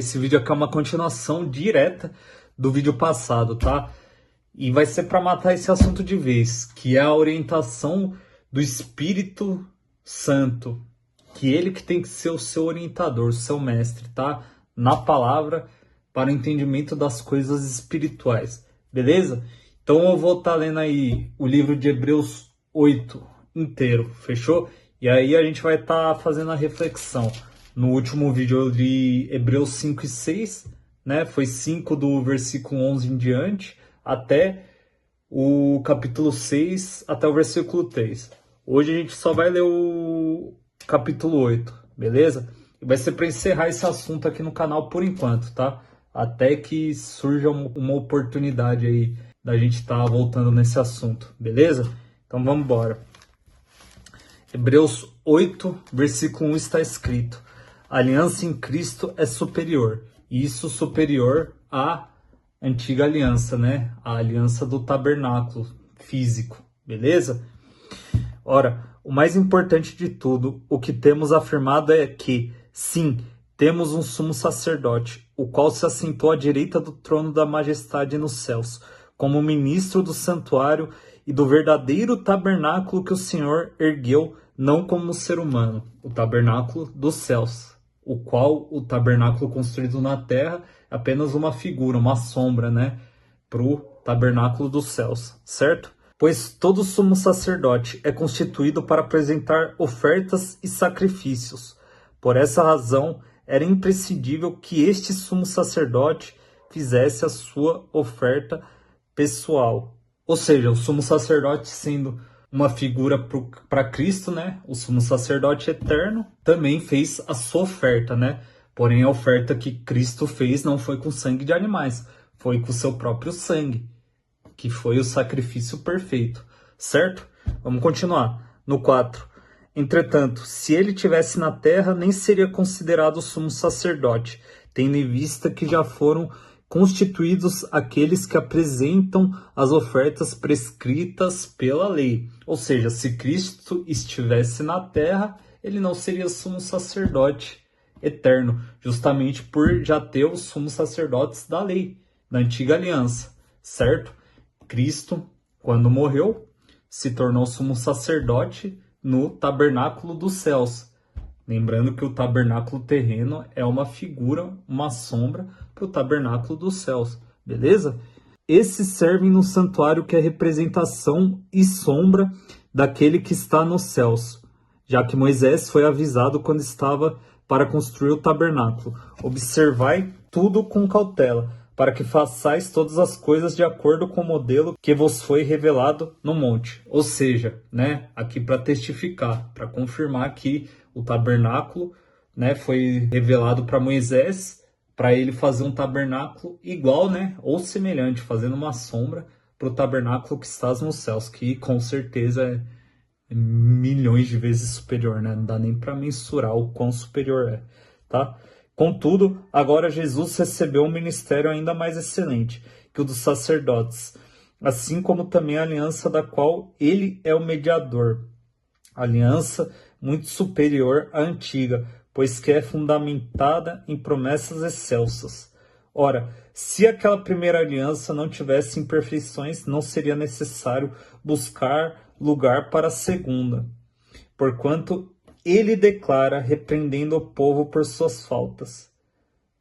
Esse vídeo aqui é uma continuação direta do vídeo passado, tá? E vai ser para matar esse assunto de vez, que é a orientação do Espírito Santo, que ele que tem que ser o seu orientador, o seu mestre, tá? Na palavra, para o entendimento das coisas espirituais, beleza? Então eu vou estar lendo aí o livro de Hebreus 8 inteiro, fechou? E aí a gente vai estar fazendo a reflexão. No último vídeo eu li Hebreus 5 e 6, né? Foi 5 do versículo 11 em diante, até o capítulo 6, até o versículo 3. Hoje a gente só vai ler o capítulo 8, beleza? E vai ser para encerrar esse assunto aqui no canal por enquanto, tá? Até que surja uma oportunidade aí da gente estar voltando nesse assunto, beleza? Então vamos embora. Hebreus 8, versículo 1 está escrito: a aliança em Cristo é superior, e isso superior à antiga aliança, né? A aliança do tabernáculo físico, beleza? Ora, o mais importante de tudo, o que temos afirmado é que, sim, temos um sumo sacerdote, o qual se assentou à direita do trono da majestade nos céus, como ministro do santuário e do verdadeiro tabernáculo que o Senhor ergueu, não como ser humano, o tabernáculo dos céus, o qual o tabernáculo construído na terra é apenas uma figura, uma sombra, né, para o tabernáculo dos céus, certo? Pois todo sumo sacerdote é constituído para apresentar ofertas e sacrifícios. Por essa razão, era imprescindível que este sumo sacerdote fizesse a sua oferta pessoal. Ou seja, o sumo sacerdote sendo uma figura para Cristo, né? O sumo sacerdote eterno também fez a sua oferta, né? Porém, a oferta que Cristo fez não foi com sangue de animais, foi com o seu próprio sangue, que foi o sacrifício perfeito, certo? Vamos continuar. No 4. Entretanto, se ele tivesse na terra, nem seria considerado sumo sacerdote, tendo em vista que já foram constituídos aqueles que apresentam as ofertas prescritas pela lei. Ou seja, se Cristo estivesse na terra, ele não seria sumo sacerdote eterno, justamente por já ter os sumos sacerdotes da lei, da antiga aliança, certo? Cristo, quando morreu, se tornou sumo sacerdote no tabernáculo dos céus. Lembrando que o tabernáculo terreno é uma figura, uma sombra para o tabernáculo dos céus, beleza? Esses servem no santuário que é representação e sombra daquele que está nos céus, já que Moisés foi avisado quando estava para construir o tabernáculo. Observai tudo com cautela, para que façais todas as coisas de acordo com o modelo que vos foi revelado no monte. Ou seja, né, aqui para testificar, para confirmar que o tabernáculo, né, foi revelado para Moisés, para ele fazer um tabernáculo igual, né, ou semelhante, fazendo uma sombra para o tabernáculo que estás nos céus, que com certeza é milhões de vezes superior, né? Não dá nem para mensurar o quão superior é, tá? Contudo, agora Jesus recebeu um ministério ainda mais excelente que o dos sacerdotes, assim como também a aliança da qual ele é o mediador. Aliança muito superior à antiga, pois que é fundamentada em promessas excelsas. Ora, se aquela primeira aliança não tivesse imperfeições, não seria necessário buscar lugar para a segunda, porquanto ele declara, repreendendo o povo por suas faltas,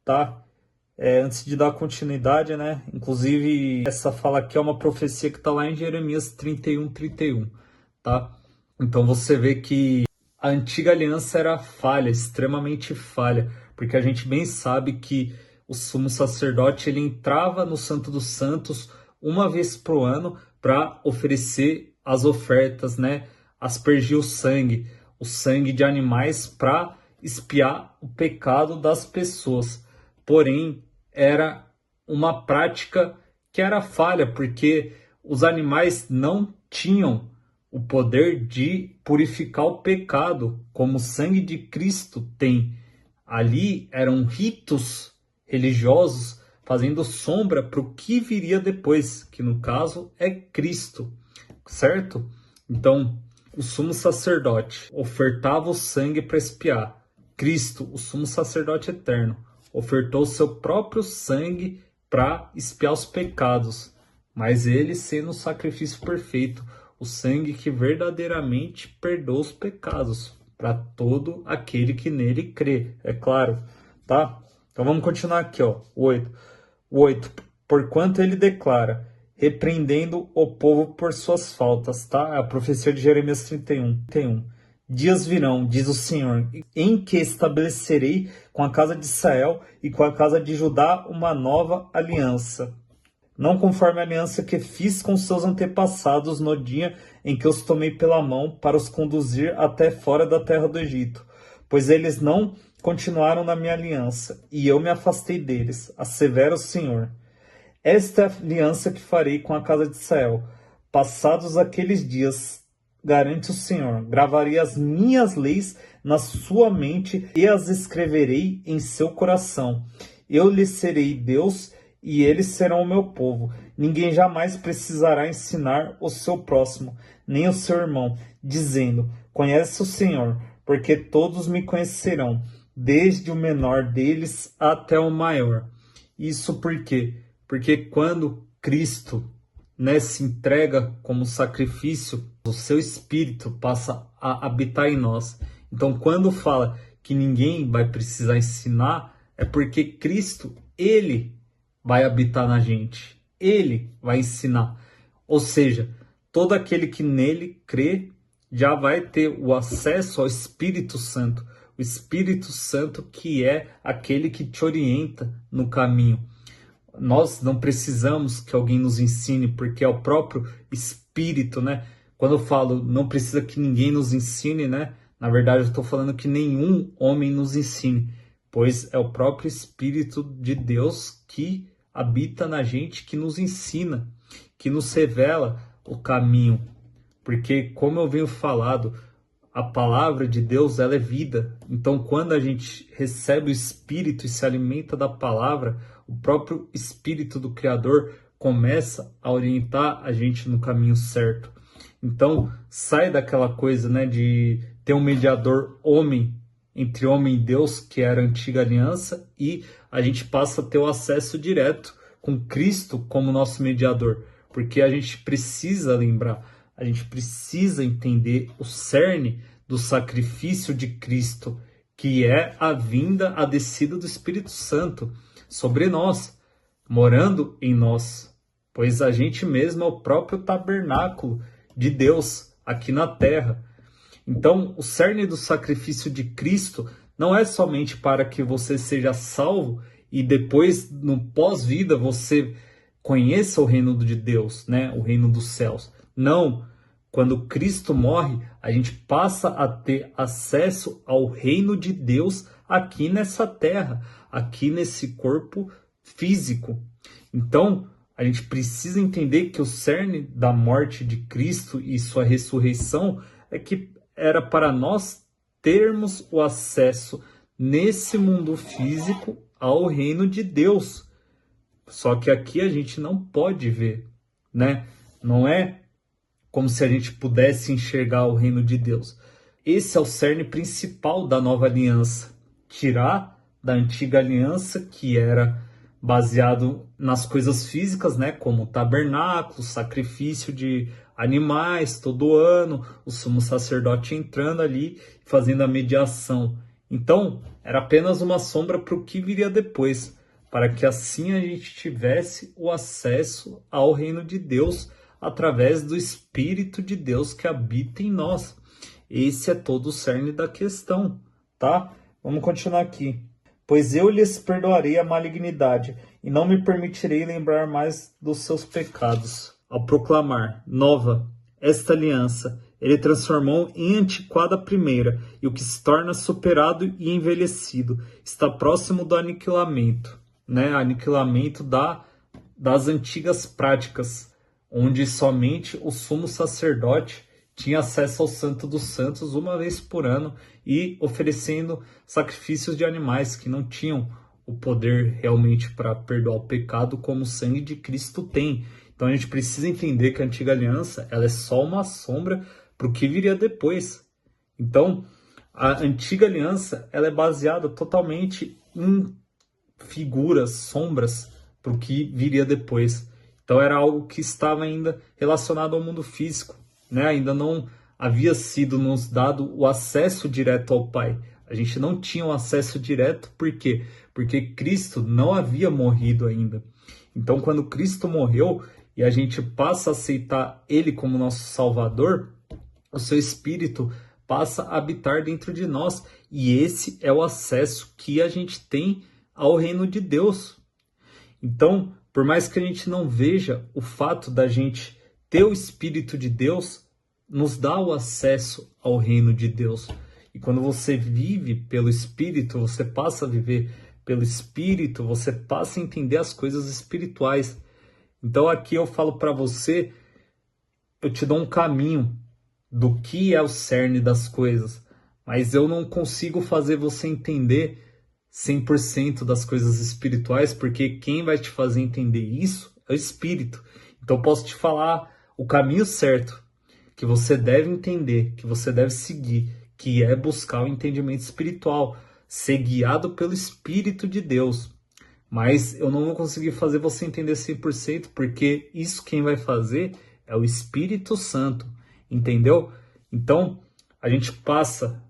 tá? Antes de dar continuidade, né? Inclusive, essa fala aqui é uma profecia que está lá em Jeremias 31, tá? Então você vê que a antiga aliança era falha, extremamente falha, porque a gente bem sabe que o sumo sacerdote ele entrava no Santo dos Santos uma vez por ano para oferecer as ofertas, né? Aspergir o sangue de animais para expiar o pecado das pessoas. Porém, era uma prática que era falha, porque os animais não tinham o poder de purificar o pecado, como o sangue de Cristo tem. Ali eram ritos religiosos fazendo sombra para o que viria depois, que no caso é Cristo, certo? Então, o sumo sacerdote ofertava o sangue para expiar. Cristo, o sumo sacerdote eterno, ofertou seu próprio sangue para expiar os pecados, mas ele sendo o sacrifício perfeito, o sangue que verdadeiramente perdoa os pecados para todo aquele que nele crê, é claro, tá? Então vamos continuar aqui, ó, o 8. O 8. Porquanto ele declara, repreendendo o povo por suas faltas, tá? É a profecia de Jeremias 31. Dias virão, diz o Senhor, em que estabelecerei com a casa de Israel e com a casa de Judá uma nova aliança. Não conforme a aliança que fiz com seus antepassados no dia em que os tomei pela mão para os conduzir até fora da terra do Egito, pois eles não continuaram na minha aliança, e eu me afastei deles, assevera o Senhor. Esta é a aliança que farei com a casa de Israel. Passados aqueles dias, garante o Senhor, gravarei as minhas leis na sua mente e as escreverei em seu coração. Eu lhes serei Deus e eles serão o meu povo. Ninguém jamais precisará ensinar o seu próximo, nem o seu irmão, dizendo, conhece o Senhor, porque todos me conhecerão, desde o menor deles até o maior. Isso por quê? Porque quando Cristo, se entrega como sacrifício, o seu Espírito passa a habitar em nós. Então, quando fala que ninguém vai precisar ensinar, é porque Cristo, ele vai habitar na gente. Ele vai ensinar. Ou seja, todo aquele que nele crê já vai ter o acesso ao Espírito Santo. O Espírito Santo que é aquele que te orienta no caminho. Nós não precisamos que alguém nos ensine, porque é o próprio Espírito, né? Quando eu falo não precisa que ninguém nos ensine, né? Na verdade, eu estou falando que nenhum homem nos ensine, pois é o próprio Espírito de Deus que habita na gente, que nos ensina, que nos revela o caminho. Porque, como eu venho falado, a palavra de Deus, ela é vida. Então, quando a gente recebe o Espírito e se alimenta da palavra, o próprio Espírito do Criador começa a orientar a gente no caminho certo. Então, sai daquela coisa, de ter um mediador homem, entre homem e Deus, que era a antiga aliança, e a gente passa a ter o acesso direto com Cristo como nosso mediador. Porque a gente precisa lembrar, a gente precisa entender o cerne do sacrifício de Cristo, que é a vinda, a descida do Espírito Santo sobre nós, morando em nós, pois a gente mesmo é o próprio tabernáculo de Deus aqui na terra. Então, o cerne do sacrifício de Cristo não é somente para que você seja salvo e depois, no pós-vida, você conheça o reino de Deus, o reino dos céus. Não, quando Cristo morre, a gente passa a ter acesso ao reino de Deus aqui nessa terra, aqui nesse corpo físico. Então, a gente precisa entender que o cerne da morte de Cristo e sua ressurreição é que era para nós termos o acesso nesse mundo físico ao reino de Deus. Só que aqui a gente não pode ver, Não é como se a gente pudesse enxergar o reino de Deus. Esse é o cerne principal da nova aliança. Tirar da antiga aliança, que era baseado nas coisas físicas, como tabernáculo, sacrifício de animais todo ano, o sumo sacerdote entrando ali, fazendo a mediação. Então, era apenas uma sombra para o que viria depois, para que assim a gente tivesse o acesso ao reino de Deus através do Espírito de Deus que habita em nós. Esse é todo o cerne da questão, tá? Vamos continuar aqui. Pois eu lhes perdoarei a malignidade, e não me permitirei lembrar mais dos seus pecados. Ao proclamar nova esta aliança, ele transformou em antiquada a primeira, e o que se torna superado e envelhecido está próximo do aniquilamento, Aniquilamento das antigas práticas, onde somente o sumo sacerdote tinha acesso ao Santo dos Santos uma vez por ano e oferecendo sacrifícios de animais que não tinham o poder realmente para perdoar o pecado como o sangue de Cristo tem. Então a gente precisa entender que a antiga aliança ela é só uma sombra para o que viria depois. Então a antiga aliança ela é baseada totalmente em figuras, sombras para o que viria depois. Então era algo que estava ainda relacionado ao mundo físico, né? Ainda não havia sido nos dado o acesso direto ao Pai. A gente não tinha um acesso direto, por quê? Porque Cristo não havia morrido ainda. Então, quando Cristo morreu e a gente passa a aceitar Ele como nosso Salvador, o seu Espírito passa a habitar dentro de nós. E esse é o acesso que a gente tem ao reino de Deus. Então, por mais que a gente não veja, o fato da gente ter o Espírito de Deus nos dá o acesso ao reino de Deus. E quando você vive pelo Espírito, você passa a viver pelo Espírito, você passa a entender as coisas espirituais. Então aqui eu falo para você, eu te dou um caminho do que é o cerne das coisas, mas eu não consigo fazer você entender 100% das coisas espirituais, porque quem vai te fazer entender isso é o Espírito. Então eu posso te falar o caminho certo, que você deve entender, que você deve seguir, que é buscar o entendimento espiritual, ser guiado pelo Espírito de Deus. Mas eu não vou conseguir fazer você entender 100%, porque isso quem vai fazer é o Espírito Santo, entendeu? Então, a gente passa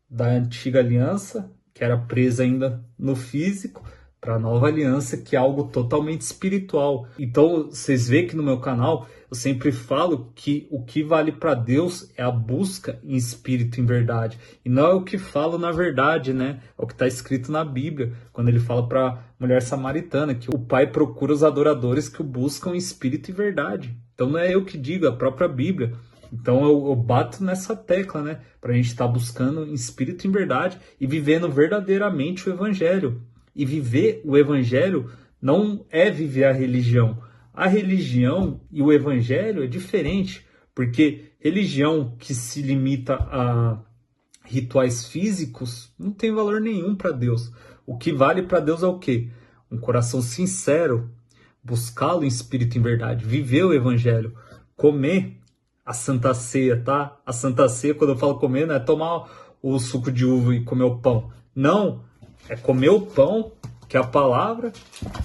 da antiga aliança, que era presa ainda no físico, para a nova aliança, que é algo totalmente espiritual. Então, vocês veem que no meu canal, eu sempre falo que o que vale para Deus é a busca em espírito e em verdade. E não é o que falo na verdade, né? É o que está escrito na Bíblia, quando ele fala para a mulher samaritana, que o Pai procura os adoradores que o buscam em espírito e verdade. Então, não é eu que digo, é a própria Bíblia. Então eu bato nessa tecla, né? Para a gente estar buscando em espírito e em verdade e vivendo verdadeiramente o Evangelho. E viver o Evangelho não é viver a religião. A religião e o Evangelho é diferente, porque religião que se limita a rituais físicos não tem valor nenhum para Deus. O que vale para Deus é o quê? Um coração sincero, buscá-lo em espírito e em verdade, viver o Evangelho, comer a Santa Ceia, tá? A Santa Ceia, quando eu falo comer, não é tomar o suco de uva e comer o pão. Não, é comer o pão, que é a palavra,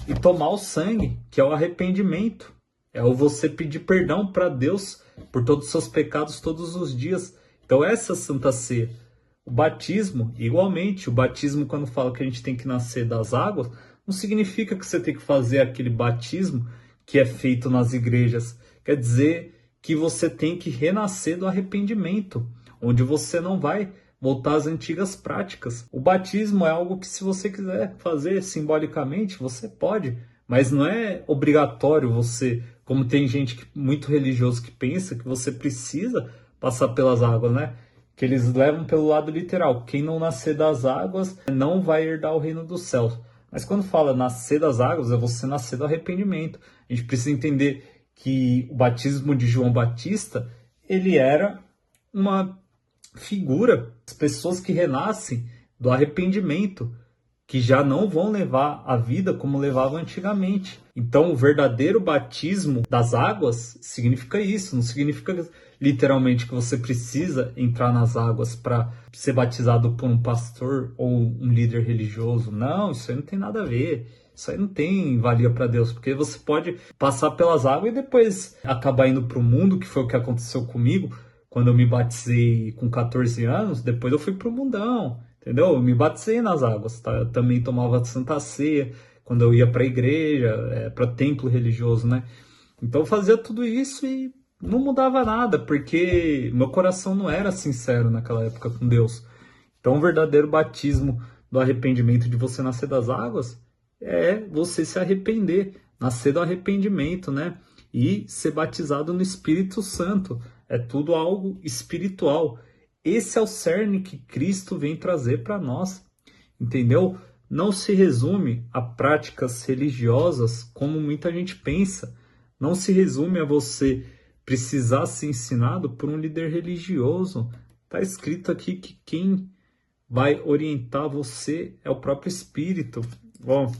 e tomar o sangue, que é o arrependimento. É o você pedir perdão para Deus por todos os seus pecados todos os dias. Então essa é a Santa Ceia. O batismo, igualmente, o batismo, quando fala que a gente tem que nascer das águas, não significa que você tem que fazer aquele batismo que é feito nas igrejas. Quer dizer que você tem que renascer do arrependimento, onde você não vai voltar às antigas práticas. O batismo é algo que, se você quiser fazer simbolicamente, você pode, mas não é obrigatório você, como tem gente muito religioso que pensa que você precisa passar pelas águas, né? Que eles levam pelo lado literal. Quem não nascer das águas não vai herdar o reino dos céus. Mas quando fala nascer das águas, é você nascer do arrependimento. A gente precisa entender que o batismo de João Batista, ele era uma figura, as pessoas que renascem do arrependimento, que já não vão levar a vida como levavam antigamente. Então, o verdadeiro batismo das águas significa isso, não significa literalmente que você precisa entrar nas águas para ser batizado por um pastor ou um líder religioso. Não, isso aí não tem nada a ver. Isso aí não tem valia para Deus, porque você pode passar pelas águas e depois acabar indo para o mundo, que foi o que aconteceu comigo. Quando eu me batizei com 14 anos, depois eu fui para o mundão, entendeu? Eu me batizei nas águas, tá? Eu também tomava Santa Ceia quando eu ia para a igreja, para templo religioso, né? Então eu fazia tudo isso e não mudava nada, porque meu coração não era sincero naquela época com Deus. Então o verdadeiro batismo do arrependimento, de você nascer das águas, é você se arrepender, nascer do arrependimento, né? E ser batizado no Espírito Santo. É tudo algo espiritual. Esse é o cerne que Cristo vem trazer para nós, entendeu? Não se resume a práticas religiosas como muita gente pensa. Não se resume a você precisar ser ensinado por um líder religioso. Está escrito aqui que quem vai orientar você é o próprio Espírito. Bom,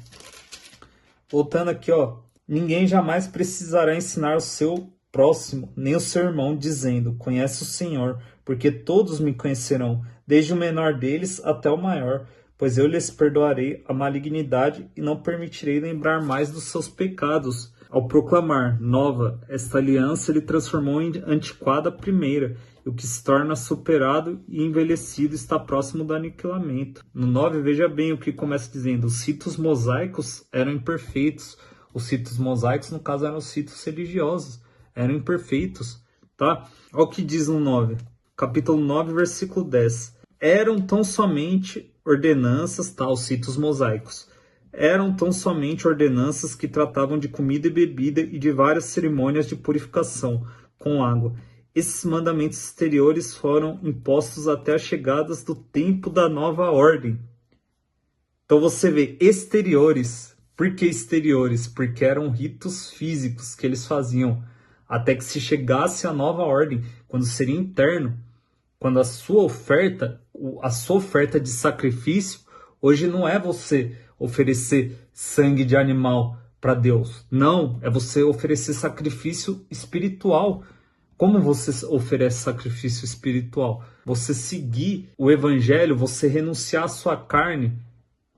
voltando aqui, ó. Ninguém jamais precisará ensinar o seu próximo, nem o seu irmão, dizendo: conhece o Senhor, porque todos me conhecerão, desde o menor deles até o maior, pois eu lhes perdoarei a malignidade e não permitirei lembrar mais dos seus pecados. Ao proclamar nova esta aliança, ele transformou em antiquada a primeira, e o que se torna superado e envelhecido está próximo do aniquilamento. No 9, veja bem o que começa dizendo: os ritos mosaicos eram imperfeitos. Os ritos mosaicos, no caso, eram os ritos religiosos, eram imperfeitos, tá? Olha o que diz no 9, capítulo 9, versículo 10. Eram tão somente ordenanças, tá? Os ritos mosaicos. Eram tão somente ordenanças que tratavam de comida e bebida e de várias cerimônias de purificação com água. Esses mandamentos exteriores foram impostos até a chegada do tempo da nova ordem. Então você vê, exteriores. Por que exteriores? Porque eram ritos físicos que eles faziam até que se chegasse a nova ordem, quando seria interno, quando a sua oferta de sacrifício, hoje não é você oferecer sangue de animal para Deus. Não, é você oferecer sacrifício espiritual. Como você oferece sacrifício espiritual? Você seguir o evangelho, você renunciar à sua carne,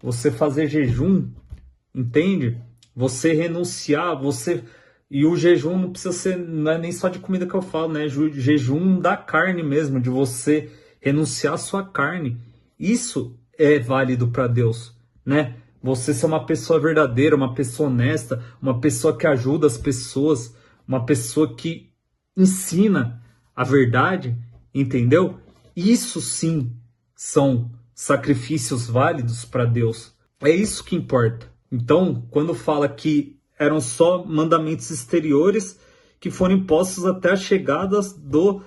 você fazer jejum, entende? Você renunciar, e o jejum não precisa ser, não é nem só de comida que eu falo, né? Jejum da carne mesmo, de você renunciar à sua carne. Isso é válido para Deus, né? Você ser uma pessoa verdadeira, uma pessoa honesta, uma pessoa que ajuda as pessoas, uma pessoa que ensina a verdade, entendeu? Isso sim são sacrifícios válidos para Deus. É isso que importa. Então, quando fala que eram só mandamentos exteriores que foram impostos até a chegada do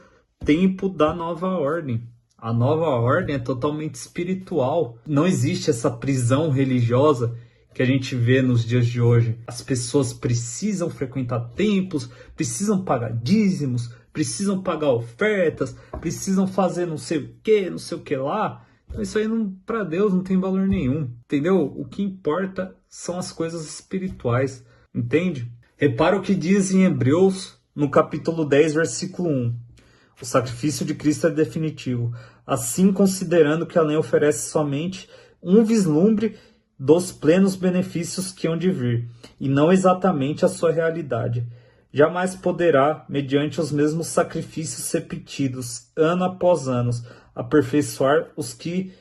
tempo da nova ordem. A nova ordem é totalmente espiritual. Não existe essa prisão religiosa que a gente vê nos dias de hoje. As pessoas precisam frequentar templos, precisam pagar dízimos, precisam pagar ofertas, precisam fazer não sei o que lá. Então isso aí para Deus não tem valor nenhum, entendeu? O que importa são as coisas espirituais, entende? Repara o que diz em Hebreus, no capítulo 10, versículo 1. O sacrifício de Cristo é definitivo, assim considerando que a lei oferece somente um vislumbre dos plenos benefícios que hão de vir, e não exatamente a sua realidade. Jamais poderá, mediante os mesmos sacrifícios repetidos, ano após ano, aperfeiçoar os que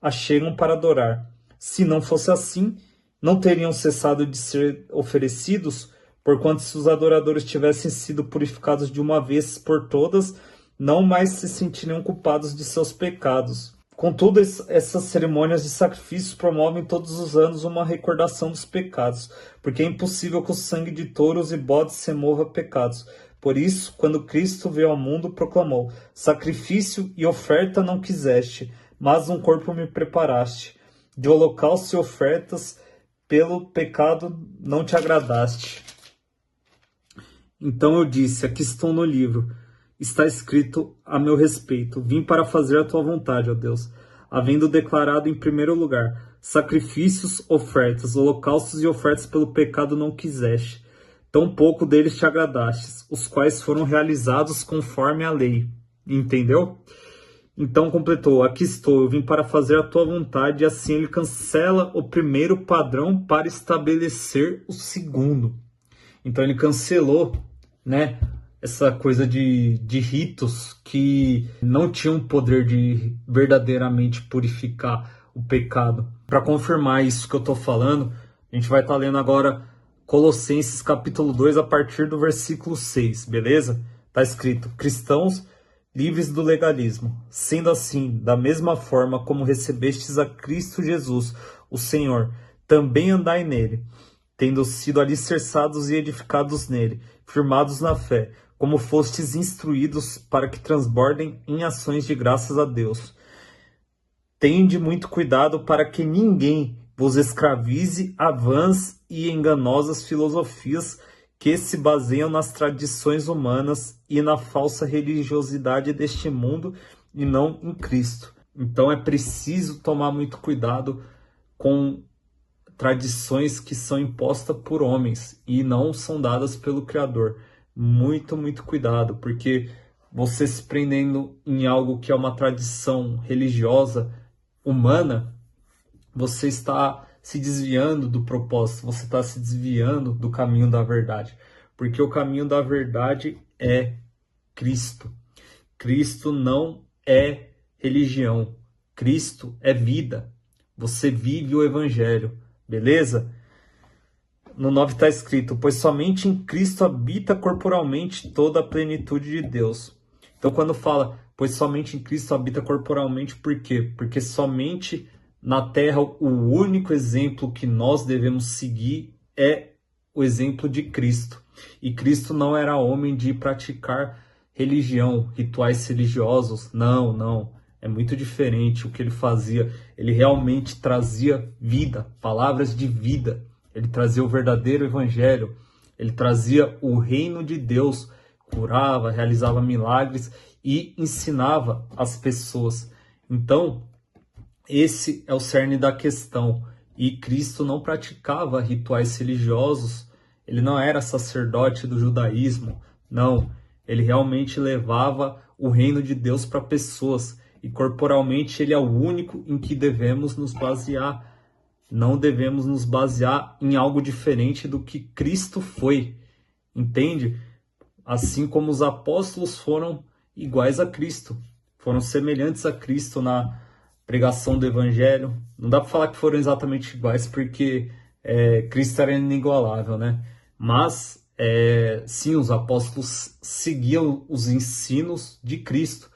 a chegam para adorar. Se não fosse assim, não teriam cessado de ser oferecidos, porquanto se os adoradores tivessem sido purificados de uma vez por todas, não mais se sentiriam culpados de seus pecados. Contudo, essas cerimônias de sacrifício promovem todos os anos uma recordação dos pecados, porque é impossível que o sangue de touros e bodes remova pecados. Por isso, quando Cristo veio ao mundo, proclamou: sacrifício e oferta não quiseste, mas um corpo me preparaste. De holocausto e ofertas pelo pecado não te agradaste. Então eu disse: aqui estou no livro. Está escrito a meu respeito: vim para fazer a tua vontade, ó Deus, havendo declarado em primeiro lugar: sacrifícios, ofertas, holocaustos e ofertas pelo pecado não quiseste. Tampouco deles te agradastes, os quais foram realizados conforme a lei. Entendeu? Então completou: aqui estou, eu vim para fazer a tua vontade. E assim ele cancela o primeiro padrão para estabelecer o segundo. Então ele cancelou, né, essa coisa de ritos que não tinham poder de verdadeiramente purificar o pecado. Para confirmar isso que eu estou falando, a gente vai estar lendo agora Colossenses capítulo 2, a partir do versículo 6, beleza? Está escrito: cristãos livres do legalismo, sendo assim, da mesma forma como recebestes a Cristo Jesus, o Senhor, também andai nele, tendo sido alicerçados e edificados nele, firmados na fé, como fostes instruídos, para que transbordem em ações de graças a Deus. Tende muito cuidado para que ninguém vos escravize a vãs e enganosas filosofias que se baseiam nas tradições humanas e na falsa religiosidade deste mundo e não em Cristo. Então é preciso tomar muito cuidado com tradições que são impostas por homens e não são dadas pelo Criador. Muito, muito cuidado, porque você se prendendo em algo que é uma tradição religiosa humana, você está se desviando do propósito, você está se desviando do caminho da verdade. Porque o caminho da verdade é Cristo. Cristo não é religião. Cristo é vida. Você vive o Evangelho, beleza? No 9 está escrito, pois somente em Cristo habita corporalmente toda a plenitude de Deus. Então quando fala, pois somente em Cristo habita corporalmente, por quê? Porque somente na Terra o único exemplo que nós devemos seguir é o exemplo de Cristo. E Cristo não era homem de praticar religião, rituais religiosos. Não, não. É muito diferente o que ele fazia. Ele realmente trazia vida, palavras de vida. Ele trazia o verdadeiro evangelho. Ele trazia o reino de Deus. Curava, realizava milagres e ensinava as pessoas. Então, esse é o cerne da questão. E Cristo não praticava rituais religiosos. Ele não era sacerdote do judaísmo. Não. Ele realmente levava o reino de Deus para pessoas. E corporalmente ele é o único em que devemos nos basear. Não devemos nos basear em algo diferente do que Cristo foi. Entende? Assim como os apóstolos foram iguais a Cristo. Foram semelhantes a Cristo na pregação do Evangelho. Não dá para falar que foram exatamente iguais, porque Cristo era inigualável, né? Mas, sim, os apóstolos seguiam os ensinos de Cristo.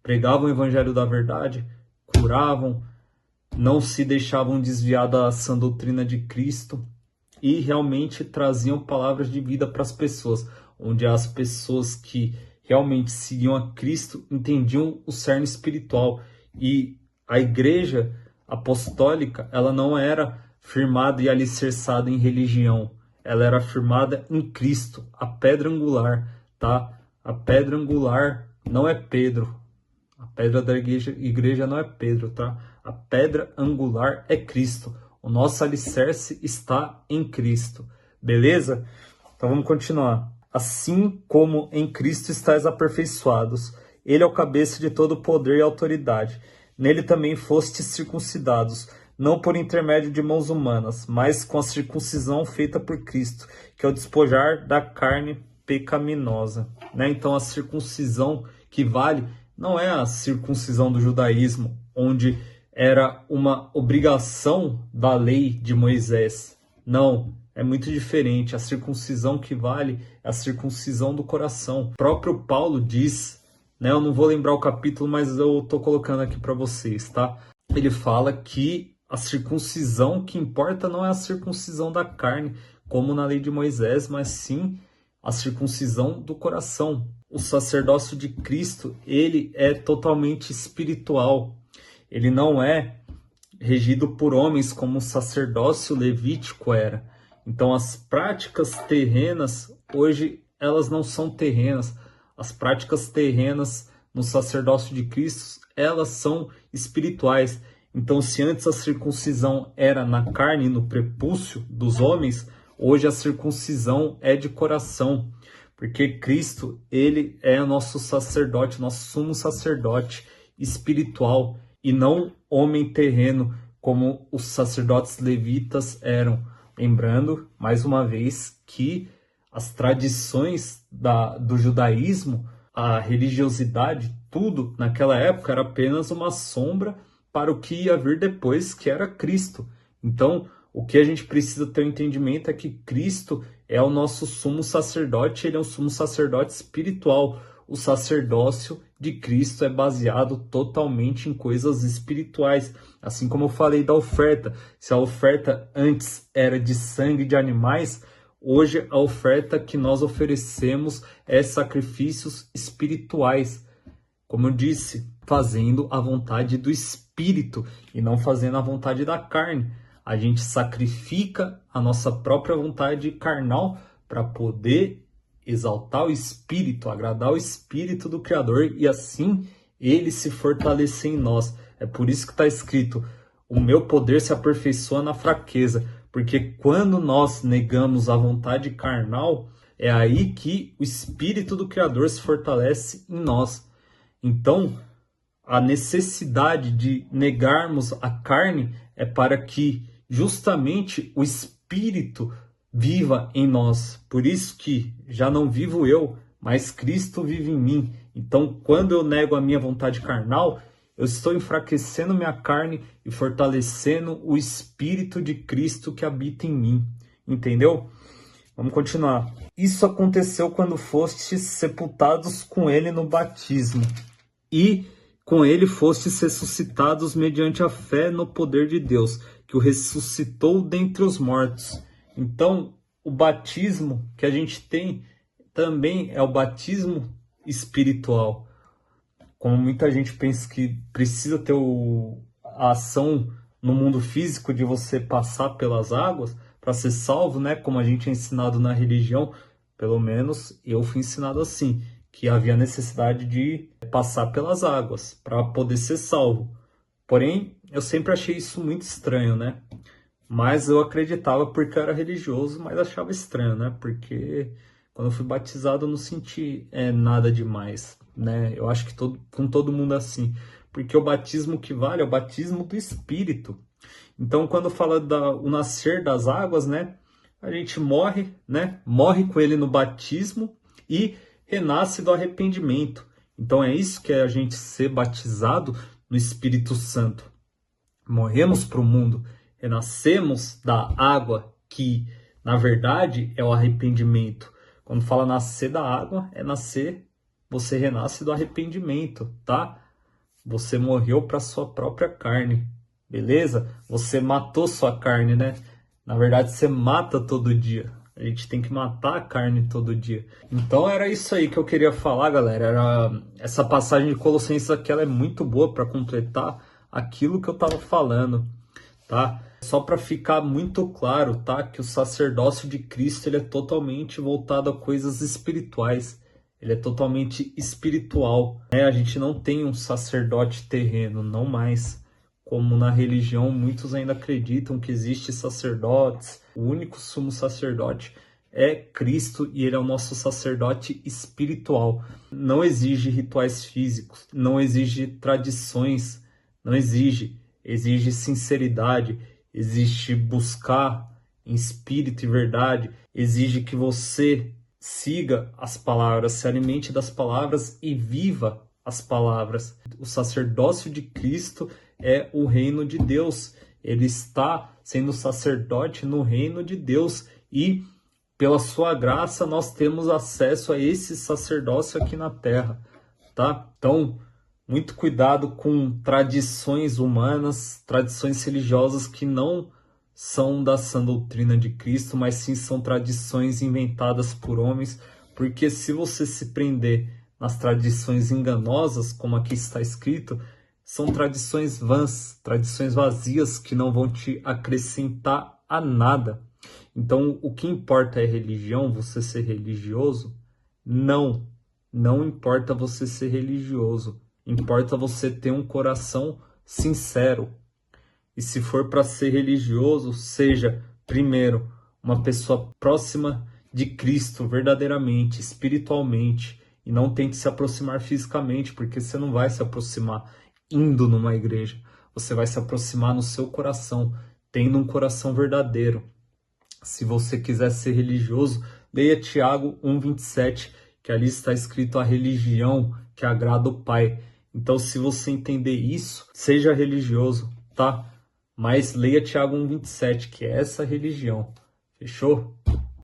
Pregavam o Evangelho da verdade, curavam, não se deixavam desviar da sã doutrina de Cristo e realmente traziam palavras de vida para as pessoas, onde as pessoas que realmente seguiam a Cristo entendiam o cerne espiritual. E a igreja apostólica, ela não era firmada e alicerçada em religião, ela era firmada em Cristo, a pedra angular, tá? A pedra angular não é Pedro, a pedra da igreja não é Pedro, tá? A pedra angular é Cristo. O nosso alicerce está em Cristo. Beleza? Então vamos continuar. Assim como em Cristo estáis aperfeiçoados, ele é o cabeça de todo poder e autoridade. Nele também fostes circuncidados, não por intermédio de mãos humanas, mas com a circuncisão feita por Cristo, que é o despojar da carne pecaminosa. Né? Então a circuncisão que vale não é a circuncisão do judaísmo, onde era uma obrigação da lei de Moisés. Não, é muito diferente. A circuncisão que vale é a circuncisão do coração. O próprio Paulo diz, né, eu não vou lembrar o capítulo, mas eu estou colocando aqui para vocês, tá? Ele fala que a circuncisão que importa não é a circuncisão da carne, como na lei de Moisés, mas sim a circuncisão do coração. O sacerdócio de Cristo, ele é totalmente espiritual. Ele não é regido por homens como o sacerdócio levítico era. Então as práticas terrenas, hoje, elas não são terrenas. As práticas terrenas no sacerdócio de Cristo, elas são espirituais. Então se antes a circuncisão era na carne, no prepúcio dos homens, hoje a circuncisão é de coração. Porque Cristo, ele é o nosso sacerdote, nosso sumo sacerdote espiritual, e não homem terreno, como os sacerdotes levitas eram. Lembrando, mais uma vez, que as tradições do judaísmo, a religiosidade, tudo naquela época era apenas uma sombra para o que ia vir depois, que era Cristo. Então, o que a gente precisa ter um entendimento é que Cristo é o nosso sumo sacerdote, ele é um sumo sacerdote espiritual. O sacerdócio de Cristo é baseado totalmente em coisas espirituais. Assim como eu falei da oferta. Se a oferta antes era de sangue de animais, hoje a oferta que nós oferecemos é sacrifícios espirituais. Como eu disse, fazendo a vontade do Espírito e não fazendo a vontade da carne. A gente sacrifica a nossa própria vontade carnal para poder exaltar o Espírito, agradar o Espírito do Criador e assim ele se fortalecer em nós. É por isso que está escrito, o meu poder se aperfeiçoa na fraqueza, porque quando nós negamos a vontade carnal, é aí que o Espírito do Criador se fortalece em nós. Então, a necessidade de negarmos a carne é para que justamente o Espírito viva em nós. Por isso que já não vivo eu, mas Cristo vive em mim. Então, quando eu nego a minha vontade carnal, eu estou enfraquecendo minha carne e fortalecendo o Espírito de Cristo que habita em mim. Entendeu? Vamos continuar. Isso aconteceu quando fostes sepultados com ele no batismo, e com ele fostes ressuscitados mediante a fé no poder de Deus, que o ressuscitou dentre os mortos. Então, o batismo que a gente tem também é o batismo espiritual. Como muita gente pensa que precisa ter a ação no mundo físico de você passar pelas águas para ser salvo, né? Como a gente é ensinado na religião, pelo menos eu fui ensinado assim, que havia necessidade de passar pelas águas para poder ser salvo. Porém, eu sempre achei isso muito estranho, né? Mas eu acreditava porque eu era religioso, mas achava estranho, né? Porque quando eu fui batizado eu não senti nada demais, né? Eu acho que com todo mundo é assim. Porque o batismo que vale é o batismo do Espírito. Então, quando fala o nascer das águas, né? A gente morre, né? Morre com ele no batismo e renasce do arrependimento. Então, é isso que é a gente ser batizado no Espírito Santo. Morremos para o mundo, renascemos da água, que na verdade é o arrependimento. Quando fala nascer da água, é nascer, você renasce do arrependimento, tá? Você morreu para sua própria carne, beleza? Você matou sua carne, né? Na verdade, você mata todo dia. A gente tem que matar a carne todo dia. Então era isso aí que eu queria falar, galera. Essa passagem de Colossenses aqui, ela é muito boa para completar aquilo que eu estava falando, tá? Só para ficar muito claro, tá? Que o sacerdócio de Cristo, ele é totalmente voltado a coisas espirituais. Ele é totalmente espiritual, né? A gente não tem um sacerdote terreno, não mais. Como na religião, muitos ainda acreditam que existe sacerdotes. O único sumo sacerdote é Cristo e ele é o nosso sacerdote espiritual. Não exige rituais físicos, não exige tradições, não exige. Exige sinceridade, exige buscar em espírito e verdade, exige que você siga as palavras, se alimente das palavras e viva as palavras. O sacerdócio de Cristo é o reino de Deus. Ele está sendo sacerdote no reino de Deus e pela sua graça nós temos acesso a esse sacerdócio aqui na terra, tá? Então, muito cuidado com tradições humanas, tradições religiosas que não são da sã doutrina de Cristo, mas sim são tradições inventadas por homens, porque se você se prender nas tradições enganosas, como aqui está escrito, são tradições vãs, tradições vazias que não vão te acrescentar a nada. Então, o que importa é religião, você ser religioso? Não, não importa você ser religioso. Importa você ter um coração sincero. E se for para ser religioso, seja, primeiro, uma pessoa próxima de Cristo, verdadeiramente, espiritualmente. E não tente se aproximar fisicamente, porque você não vai se aproximar indo numa igreja. Você vai se aproximar no seu coração, tendo um coração verdadeiro. Se você quiser ser religioso, leia Tiago 1,27, que ali está escrito a religião que agrada o Pai. Então, se você entender isso, seja religioso, tá? Mas leia Tiago 1,27, que é essa religião. Fechou?